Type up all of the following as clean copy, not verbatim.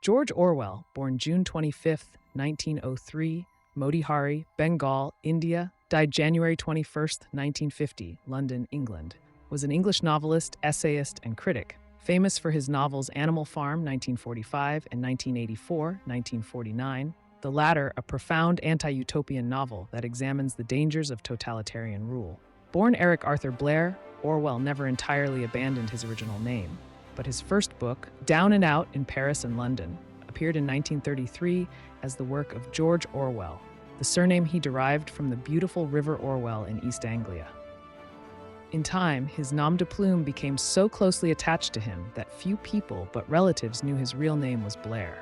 George Orwell, born June 25, 1903, Motihari, Bengal, India, died January 21, 1950, London, England, was an English novelist, essayist, and critic, famous for his novels Animal Farm, 1945, and 1984, 1949, the latter a profound anti-utopian novel that examines the dangers of totalitarian rule. Born Eric Arthur Blair, Orwell never entirely abandoned his original name, but his first book, Down and Out in Paris and London, appeared in 1933 as the work of George Orwell, the surname he derived from the beautiful River Orwell in East Anglia. In time, his nom de plume became so closely attached to him that few people but relatives knew his real name was Blair.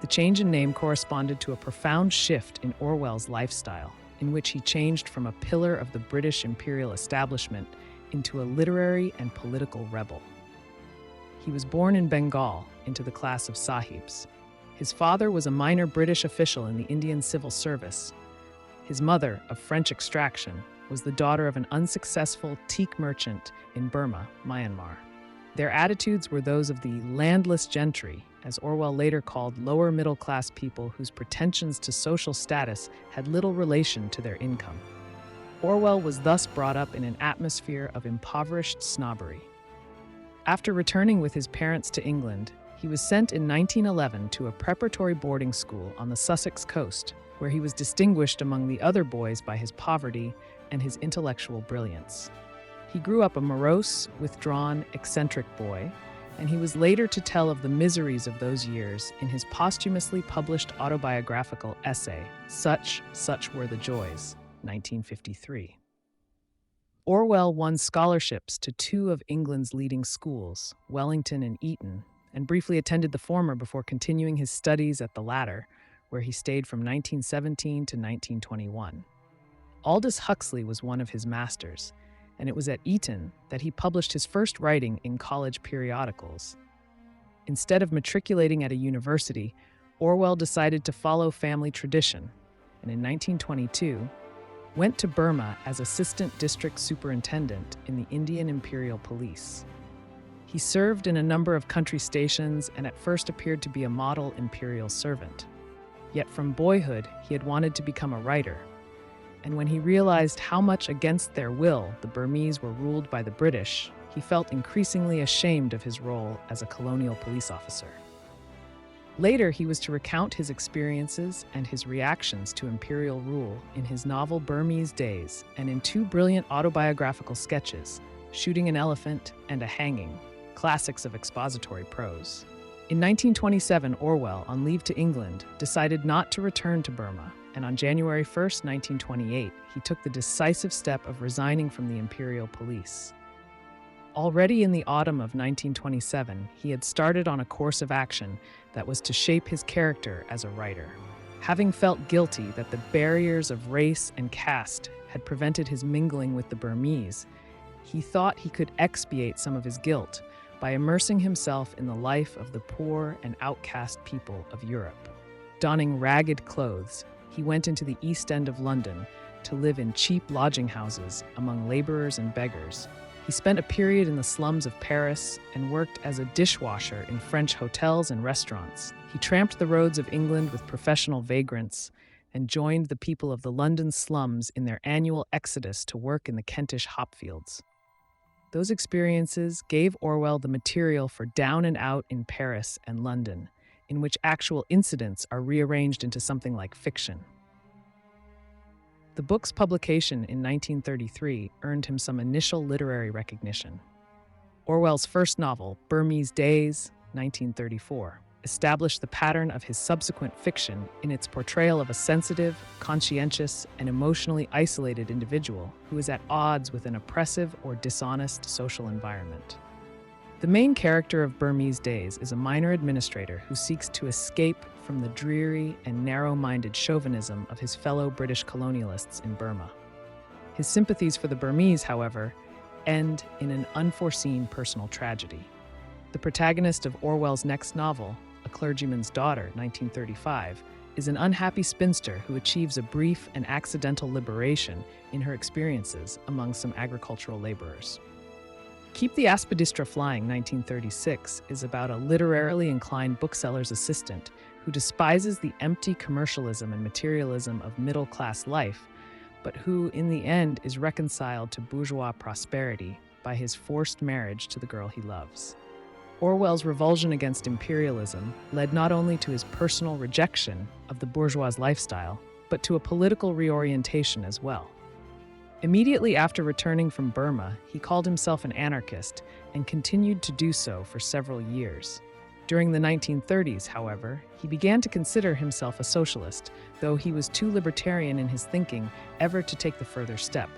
The change in name corresponded to a profound shift in Orwell's lifestyle, in which he changed from a pillar of the British imperial establishment into a literary and political rebel. He was born in Bengal into the class of sahibs. His father was a minor British official in the Indian civil service. His mother, of French extraction, was the daughter of an unsuccessful teak merchant in Burma, Myanmar. Their attitudes were those of the landless gentry, as Orwell later called lower middle-class people whose pretensions to social status had little relation to their income. Orwell was thus brought up in an atmosphere of impoverished snobbery. After returning with his parents to England, he was sent in 1911 to a preparatory boarding school on the Sussex coast, where he was distinguished among the other boys by his poverty and his intellectual brilliance. He grew up a morose, withdrawn, eccentric boy, and he was later to tell of the miseries of those years in his posthumously published autobiographical essay, Such Were the Joys, 1953. Orwell won scholarships to two of England's leading schools, Wellington and Eton, and briefly attended the former before continuing his studies at the latter, where he stayed from 1917 to 1921. Aldous Huxley was one of his masters, and it was at Eton that he published his first writing in college periodicals. Instead of matriculating at a university, Orwell decided to follow family tradition, and in 1922, went to Burma as assistant district superintendent in the Indian Imperial Police. He served in a number of country stations and at first appeared to be a model imperial servant. Yet from boyhood, he had wanted to become a writer. And when he realized how much against their will the Burmese were ruled by the British, he felt increasingly ashamed of his role as a colonial police officer. Later, he was to recount his experiences and his reactions to imperial rule in his novel Burmese Days and in two brilliant autobiographical sketches, Shooting an Elephant and A Hanging, classics of expository prose. In 1927, Orwell, on leave to England, decided not to return to Burma, and on January 1, 1928, he took the decisive step of resigning from the Imperial Police. Already in the autumn of 1927, he had started on a course of action that was to shape his character as a writer. Having felt guilty that the barriers of race and caste had prevented his mingling with the Burmese, he thought he could expiate some of his guilt by immersing himself in the life of the poor and outcast people of Europe. Donning ragged clothes, he went into the East End of London to live in cheap lodging houses among laborers and beggars. He spent a period in the slums of Paris and worked as a dishwasher in French hotels and restaurants. He tramped the roads of England with professional vagrants and joined the people of the London slums in their annual exodus to work in the Kentish hopfields. Those experiences gave Orwell the material for Down and Out in Paris and London, in which actual incidents are rearranged into something like fiction. The book's publication in 1933 earned him some initial literary recognition. Orwell's first novel, Burmese Days, 1934, established the pattern of his subsequent fiction in its portrayal of a sensitive, conscientious, and emotionally isolated individual who is at odds with an oppressive or dishonest social environment. The main character of Burmese Days is a minor administrator who seeks to escape from the dreary and narrow-minded chauvinism of his fellow British colonialists in Burma. His sympathies for the Burmese, however, end in an unforeseen personal tragedy. The protagonist of Orwell's next novel, A Clergyman's Daughter, 1935, is an unhappy spinster who achieves a brief and accidental liberation in her experiences among some agricultural laborers. Keep the Aspidistra Flying, 1936, is about a literarily inclined bookseller's assistant who despises the empty commercialism and materialism of middle-class life, but who, in the end, is reconciled to bourgeois prosperity by his forced marriage to the girl he loves. Orwell's revulsion against imperialism led not only to his personal rejection of the bourgeois lifestyle, but to a political reorientation as well. Immediately after returning from Burma, he called himself an anarchist and continued to do so for several years. During the 1930s, however, he began to consider himself a socialist, though he was too libertarian in his thinking ever to take the further step,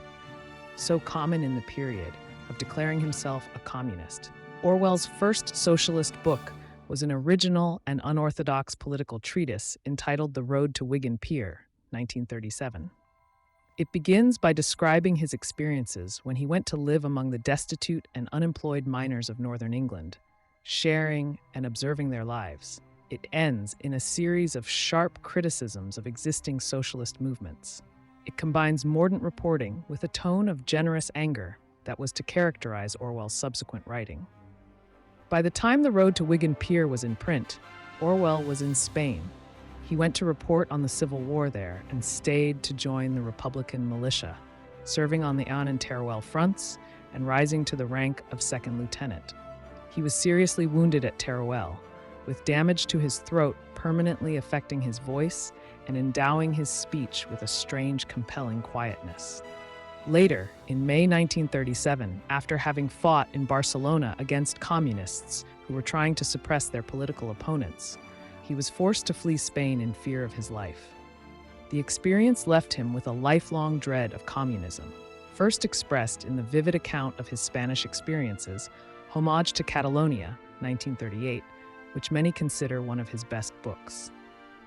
so common in the period, of declaring himself a communist. Orwell's first socialist book was an original and unorthodox political treatise entitled The Road to Wigan Pier, 1937. It begins by describing his experiences when he went to live among the destitute and unemployed miners of northern England, sharing and observing their lives. It ends in a series of sharp criticisms of existing socialist movements. It combines mordant reporting with a tone of generous anger that was to characterize Orwell's subsequent writing. By the time The Road to Wigan Pier was in print, Orwell was in Spain. He went to report on the Civil War there and stayed to join the Republican militia, serving on the Anne and Teruel fronts and rising to the rank of second lieutenant. He was seriously wounded at Teruel, with damage to his throat permanently affecting his voice and endowing his speech with a strange, compelling quietness. Later, in May 1937, after having fought in Barcelona against communists who were trying to suppress their political opponents, he was forced to flee Spain in fear of his life. The experience left him with a lifelong dread of communism, first expressed in the vivid account of his Spanish experiences, Homage to Catalonia, 1938, which many consider one of his best books.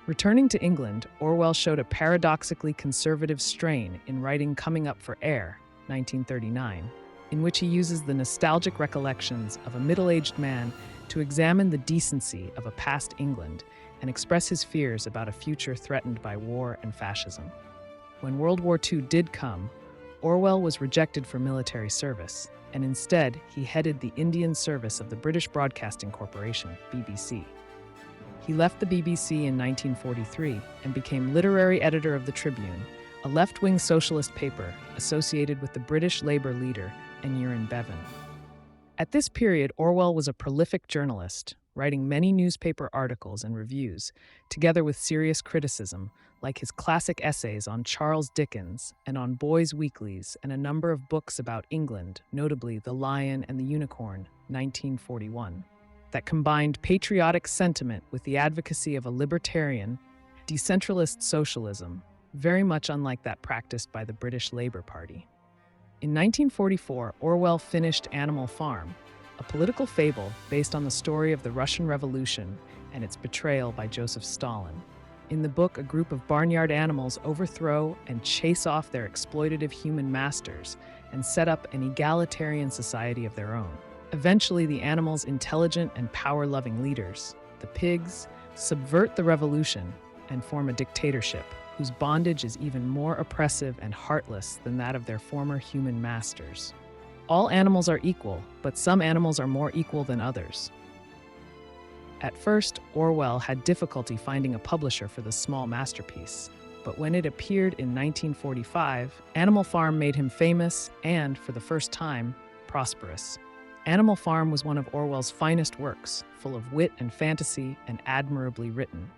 Returning to England, Orwell showed a paradoxically conservative strain in writing Coming Up for Air, 1939, in which he uses the nostalgic recollections of a middle-aged man to examine the decency of a past England and express his fears about a future threatened by war and fascism. When World War II did come, Orwell was rejected for military service, and instead he headed the Indian service of the British Broadcasting Corporation, BBC. He left the BBC in 1943 and became literary editor of the Tribune, a left-wing socialist paper associated with the British Labour leader Aneurin Bevan. At this period, Orwell was a prolific journalist, writing many newspaper articles and reviews, together with serious criticism, like his classic essays on Charles Dickens and on boys' weeklies, and a number of books about England, notably The Lion and the Unicorn, 1941. That combined patriotic sentiment with the advocacy of a libertarian, decentralist socialism, very much unlike that practiced by the British Labour Party. In 1944, Orwell finished Animal Farm, a political fable based on the story of the Russian Revolution and its betrayal by Joseph Stalin. In the book, a group of barnyard animals overthrow and chase off their exploitative human masters and set up an egalitarian society of their own. Eventually, the animals' intelligent and power-loving leaders, the pigs, subvert the revolution and form a dictatorship whose bondage is even more oppressive and heartless than that of their former human masters. All animals are equal, but some animals are more equal than others. At first, Orwell had difficulty finding a publisher for this small masterpiece, but when it appeared in 1945, Animal Farm made him famous and, for the first time, prosperous. Animal Farm was one of Orwell's finest works, full of wit and fantasy and admirably written.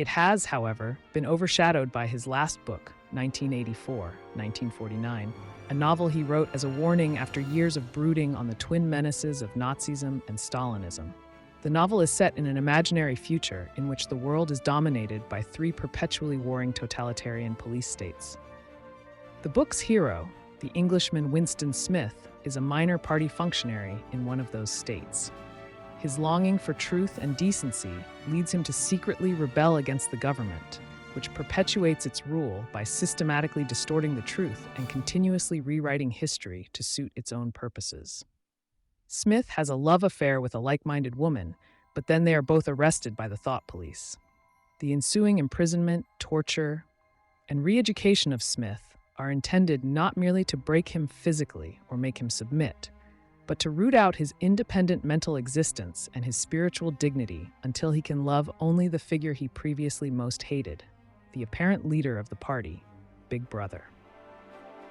It has, however, been overshadowed by his last book, 1984-1949, a novel he wrote as a warning after years of brooding on the twin menaces of Nazism and Stalinism. The novel is set in an imaginary future in which the world is dominated by three perpetually warring totalitarian police states. The book's hero, the Englishman Winston Smith, is a minor party functionary in one of those states. His longing for truth and decency leads him to secretly rebel against the government, which perpetuates its rule by systematically distorting the truth and continuously rewriting history to suit its own purposes. Smith has a love affair with a like-minded woman, but then they are both arrested by the thought police. The ensuing imprisonment, torture, and re-education of Smith are intended not merely to break him physically or make him submit, but to root out his independent mental existence and his spiritual dignity until he can love only the figure he previously most hated, the apparent leader of the party, Big Brother.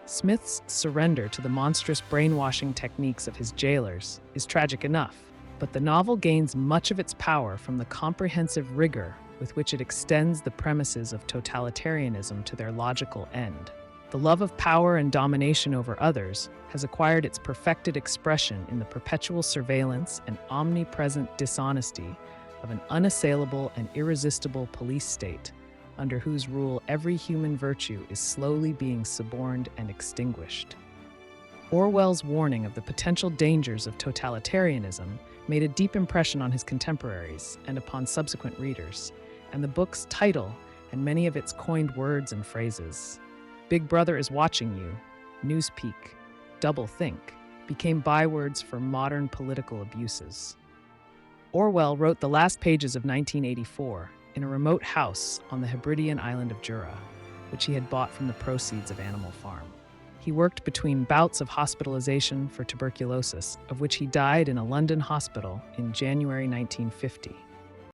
Smith's surrender to the monstrous brainwashing techniques of his jailers is tragic enough, but the novel gains much of its power from the comprehensive rigor with which it extends the premises of totalitarianism to their logical end. The love of power and domination over others has acquired its perfected expression in the perpetual surveillance and omnipresent dishonesty of an unassailable and irresistible police state, under whose rule every human virtue is slowly being suborned and extinguished. Orwell's warning of the potential dangers of totalitarianism made a deep impression on his contemporaries and upon subsequent readers, and the book's title and many of its coined words and phrases, "Big Brother is watching you," "newspeak," "double think," became bywords for modern political abuses. Orwell wrote the last pages of 1984 in a remote house on the Hebridean island of Jura, which he had bought from the proceeds of Animal Farm. He worked between bouts of hospitalization for tuberculosis, of which he died in a London hospital in January 1950.